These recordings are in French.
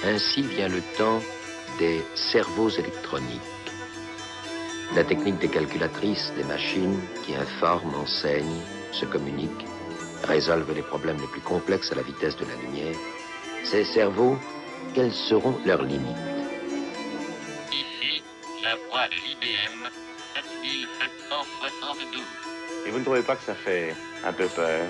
Ainsi vient le temps des cerveaux électroniques. La technique des calculatrices, des machines qui informent, enseignent, se communiquent, résolvent les problèmes les plus complexes à la vitesse de la lumière. Ces cerveaux, quelles seront leurs limites? Ici, la voie de l'IBM, 7772. Et vous ne trouvez pas que ça fait un peu peur?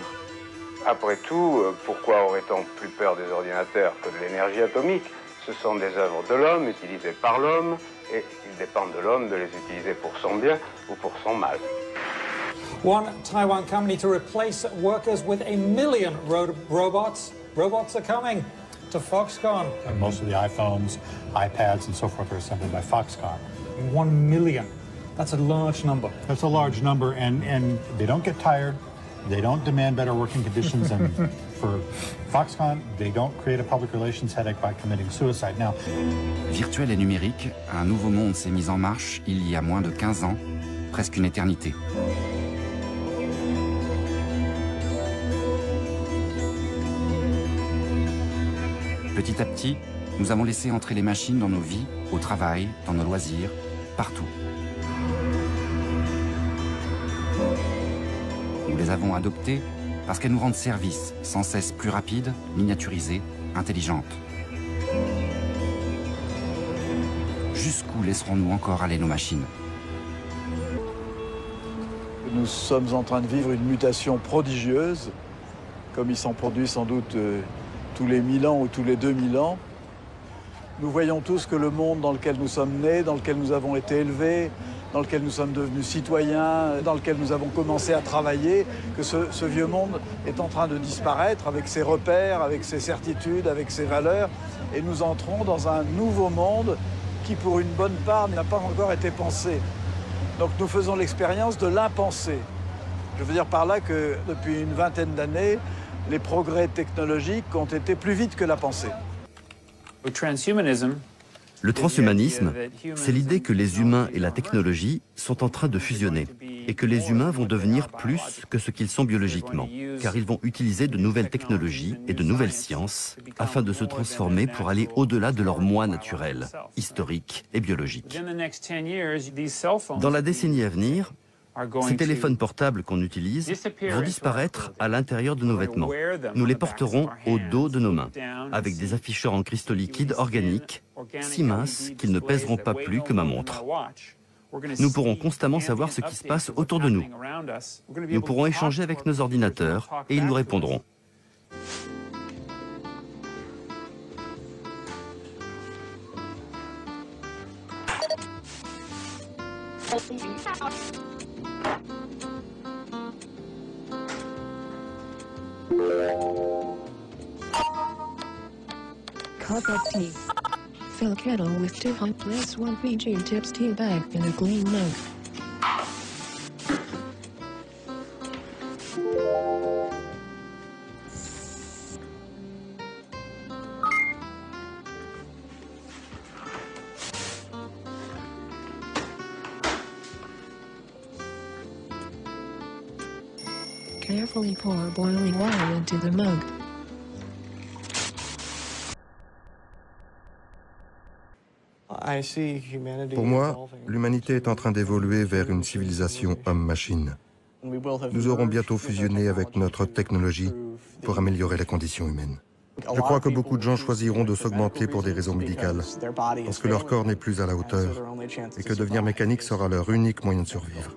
Après tout, pourquoi aurait-on plus peur des ordinateurs que de l'énergie atomique? Ce sont des œuvres de l'homme, utilisées par l'homme, et il dépend de l'homme de les utiliser pour son bien ou pour son mal. One Taiwan company to replace workers with 1 million robots. Robots are coming to Foxconn. And most of the iPhones, iPads, and so forth are assembled by Foxconn. 1 million. That's a large number. That's a large number, and they don't get tired. They don't demand better working conditions, and for Foxconn, they don't create a public relations headache by committing suicide. Now, Virtuel et numérique, un nouveau monde s'est mis en marche il y a moins de 15 ans, presque une éternité. Petit à petit, nous avons laissé entrer les machines dans nos vies, au travail, dans nos loisirs, partout. Nous les avons adoptées parce qu'elles nous rendent service, sans cesse plus rapides, miniaturisées, intelligentes. Jusqu'où laisserons-nous encore aller nos machines? Nous sommes en train de vivre une mutation prodigieuse, comme il s'en produit sans doute tous les 1000 ans ou tous les 2000 ans. Nous voyons tous que le monde dans lequel nous sommes nés, dans lequel nous avons été élevés, dans lequel nous sommes devenus citoyens, dans lequel nous avons commencé à travailler, que ce vieux monde est en train de disparaître avec ses repères, avec ses certitudes, avec ses valeurs. Et nous entrons dans un nouveau monde qui, pour une bonne part, n'a pas encore été pensé. Donc nous faisons l'expérience de l'impensé. Je veux dire par là que depuis une vingtaine d'années, les progrès technologiques ont été plus vite que la pensée. Le transhumanisme, c'est l'idée que les humains et la technologie sont en train de fusionner et que les humains vont devenir plus que ce qu'ils sont biologiquement, car ils vont utiliser de nouvelles technologies et de nouvelles sciences afin de se transformer pour aller au-delà de leur moi naturel, historique et biologique. Dans la décennie à venir, ces téléphones portables qu'on utilise vont disparaître à l'intérieur de nos vêtements. Nous les porterons au dos de nos mains, avec des afficheurs en cristaux liquides organiques, si minces qu'ils ne pèseront pas plus que ma montre. Nous pourrons constamment savoir ce qui se passe autour de nous. Nous pourrons échanger avec nos ordinateurs et ils nous répondront. Cup of tea. Fill kettle with 2 hot place 1 PG tips tea bag in a clean mug. Carefully pour boiling water into the mug. Pour moi, l'humanité est en train d'évoluer vers une civilisation homme-machine. Nous aurons bientôt fusionné avec notre technologie pour améliorer les conditions humaines. Je crois que beaucoup de gens choisiront de s'augmenter pour des raisons médicales, parce que leur corps n'est plus à la hauteur et que devenir mécanique sera leur unique moyen de survivre.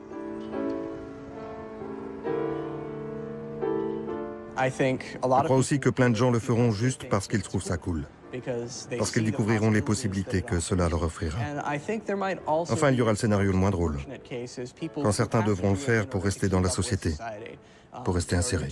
Je crois aussi que plein de gens le feront juste parce qu'ils trouvent ça cool. Parce qu'ils découvriront les possibilités que cela leur offrira. Enfin, il y aura le scénario le moins drôle, quand certains devront le faire pour rester dans la société, pour rester insérés.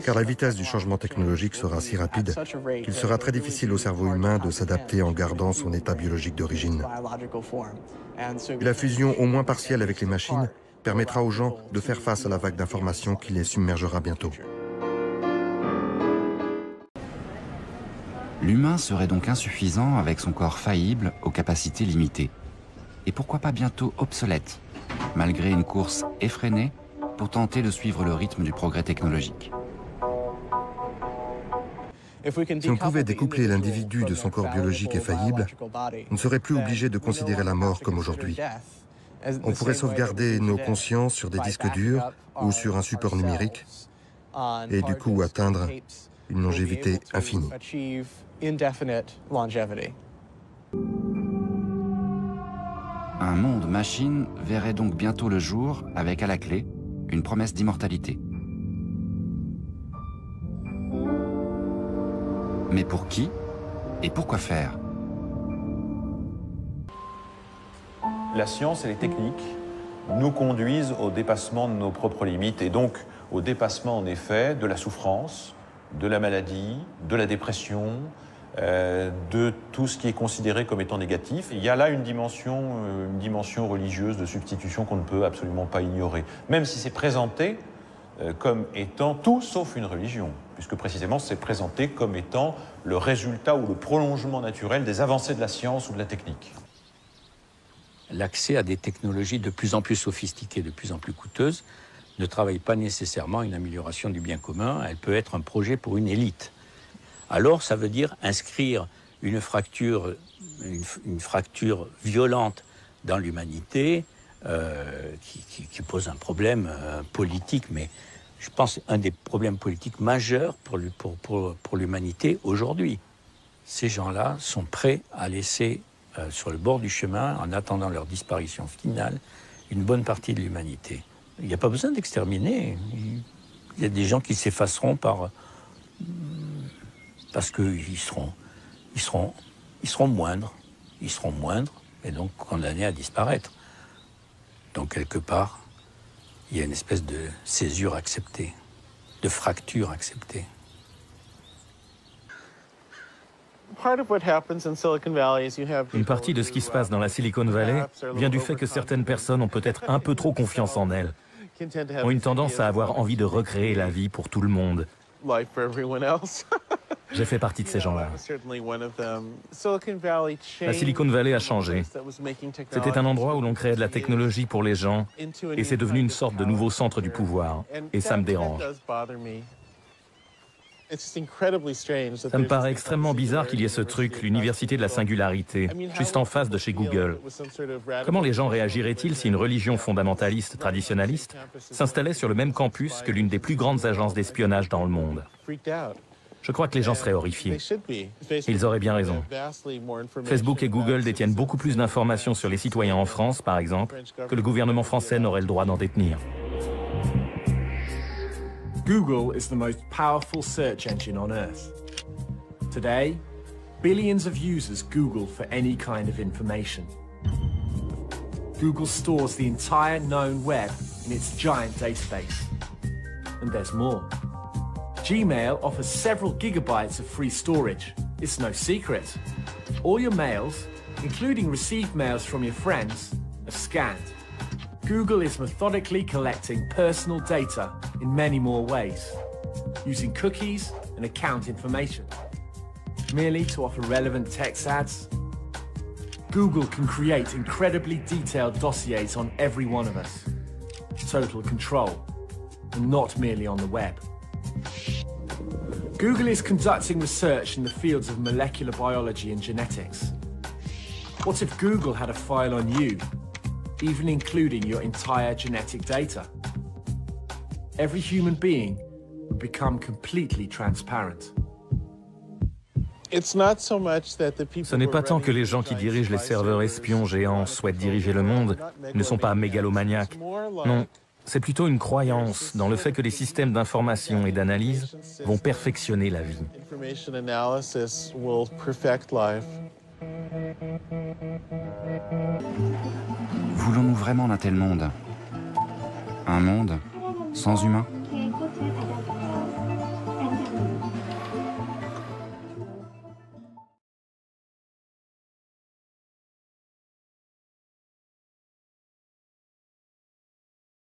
Car la vitesse du changement technologique sera si rapide qu'il sera très difficile au cerveau humain de s'adapter en gardant son état biologique d'origine. Et la fusion au moins partielle avec les machines permettra aux gens de faire face à la vague d'informations qui les submergera bientôt. L'humain serait donc insuffisant avec son corps faillible aux capacités limitées. Et pourquoi pas bientôt obsolète, malgré une course effrénée pour tenter de suivre le rythme du progrès technologique. Si on pouvait découpler l'individu de son corps biologique et faillible, on ne serait plus obligé de considérer la mort comme aujourd'hui. On pourrait sauvegarder nos consciences sur des disques durs ou sur un support numérique et du coup atteindre une longévité infinie. Un monde machine verrait donc bientôt le jour avec à la clé une promesse d'immortalité. Mais pour qui et pourquoi faire? La science et les techniques nous conduisent au dépassement de nos propres limites et donc au dépassement en effet de la souffrance, de la maladie, de la dépression, de tout ce qui est considéré comme étant négatif. Il y a là une dimension religieuse de substitution qu'on ne peut absolument pas ignorer, même si c'est présenté comme étant tout sauf une religion, puisque précisément c'est présenté comme étant le résultat ou le prolongement naturel des avancées de la science ou de la technique. L'accès à des technologies de plus en plus sophistiquées, de plus en plus coûteuses, ne travaille pas nécessairement une amélioration du bien commun, elle peut être un projet pour une élite. Alors ça veut dire inscrire une fracture violente dans l'humanité qui pose un problème politique, mais je pense un des problèmes politiques majeurs pour l'humanité aujourd'hui. Ces gens-là sont prêts à laisser sur le bord du chemin, en attendant leur disparition finale, une bonne partie de l'humanité. Il n'y a pas besoin d'exterminer. Il y a des gens qui s'effaceront parce qu'ils seront moindres. Ils seront moindres et donc condamnés à disparaître. Donc quelque part, il y a une espèce de césure acceptée, de fracture acceptée. Une partie de ce qui se passe dans la Silicon Valley vient du fait que certaines personnes ont peut-être un peu trop confiance en elles, ont une tendance à avoir envie de recréer la vie pour tout le monde. J'ai fait partie de ces gens-là. La Silicon Valley a changé. C'était un endroit où l'on créait de la technologie pour les gens et c'est devenu une sorte de nouveau centre du pouvoir. Et ça me dérange. Ça me paraît extrêmement bizarre qu'il y ait ce truc, l'université de la singularité, juste en face de chez Google. Comment les gens réagiraient-ils si une religion fondamentaliste traditionnaliste s'installait sur le même campus que l'une des plus grandes agences d'espionnage dans le monde? Je crois que les gens seraient horrifiés. Ils auraient bien raison. Facebook et Google détiennent beaucoup plus d'informations sur les citoyens en France, par exemple, que le gouvernement français n'aurait le droit d'en détenir. Google is the most powerful search engine on Earth. Today, billions of users Google for any kind of information. Google stores the entire known web in its giant database. And there's more. Gmail offers several gigabytes of free storage. It's no secret. All your mails, including received mails from your friends, are scanned. Google is methodically collecting personal data in many more ways, using cookies and account information. Merely to offer relevant text ads, Google can create incredibly detailed dossiers on every one of us. Total control, and not merely on the web. Google is conducting research in the fields of molecular biology and genetics. What if Google had a file on you, even including your entire genetic data? Every human being would become completely transparent. Ce n'est pas tant que les gens qui dirigent les serveurs espions géants souhaitent diriger le monde, ne sont pas mégalomaniaques. Non, c'est plutôt une croyance dans le fait que les systèmes d'information et d'analyse vont perfectionner la vie. Voulons-nous vraiment d'un tel monde? Un monde sans humains?